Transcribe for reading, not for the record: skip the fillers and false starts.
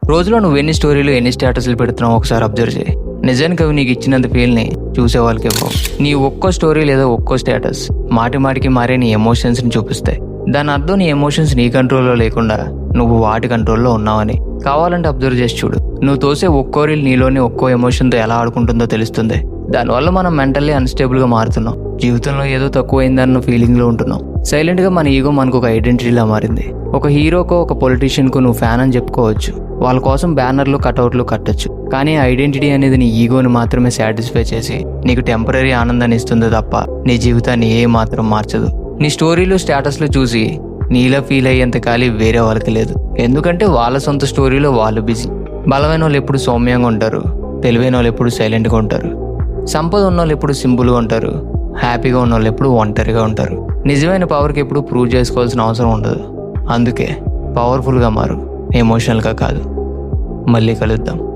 రోజులో నువ్వు ఎన్ని స్టోరీలు ఎన్ని స్టేటస్లు పెడుతున్నావు ఒకసారి అబ్జర్వ్ చేయి. నిజానికి అవి నీకు ఇచ్చినంత ఫీల్ని చూసే వాళ్ళకి ఇవ్వవు. నీ ఒక్కో స్టోరీ లేదా ఒక్కో స్టేటస్ మాటికి మారే నీ ఎమోషన్స్ని చూపిస్తాయి. దాని అర్థం నీ ఎమోషన్స్ నీ కంట్రోల్లో లేకుండా నువ్వు వాటి కంట్రోల్లో ఉన్నావని. కావాలంటే అబ్జర్వ్ చేసి చూడు. నువ్వు తోసే ఒక్కో రీల్ నీలోని ఒక్కో ఎమోషన్తో ఎలా ఆడుకుంటుందో తెలుస్తుంది. దానివల్ల మనం మెంటల్లీ అన్స్టేబుల్గా మారుతున్నాం. జీవితంలో ఏదో తక్కువైందన్న ఫీలింగ్లో ఉంటున్నాం. సైలెంట్గా మన ఈగో మనకు ఒక ఐడెంటిటీలా మారింది. ఒక హీరోకో ఒక పొలిటీషియన్కు నువ్వు ఫ్యాన్ అని చెప్పుకోవచ్చు. వాళ్ళ కోసం బ్యానర్లు కటౌట్లు కట్టచ్చు. కానీ ఐడెంటిటీ అనేది నీ ఈగోని మాత్రమే సాటిస్ఫై చేసి నీకు టెంపరీ ఆనందాన్ని ఇస్తుంది తప్ప నీ జీవితాన్ని ఏ మాత్రం మార్చదు. నీ స్టోరీలు స్టేటస్లు చూసి నీలా ఫీల్ అయ్యేంత ఖాళీ వేరే వాళ్ళకి లేదు. ఎందుకంటే వాళ్ళ సొంత స్టోరీలో వాళ్ళు బిజీ. బలమైన వాళ్ళు ఎప్పుడు సౌమ్యంగా ఉంటారు. తెలివైన వాళ్ళు ఎప్పుడు సైలెంట్గా ఉంటారు. సంపద ఉన్న వాళ్ళు ఎప్పుడు సింపుల్గా ఉంటారు. హ్యాపీగా ఉన్న వాళ్ళు ఎప్పుడు ఒంటరిగా ఉంటారు. నిజమైన పవర్కి ఎప్పుడు ప్రూవ్ చేసుకోవాల్సిన అవసరం ఉండదు. అందుకే పవర్ఫుల్గా మారు, ఎమోషనల్గా కాదు. మళ్ళీ కలుద్దాం.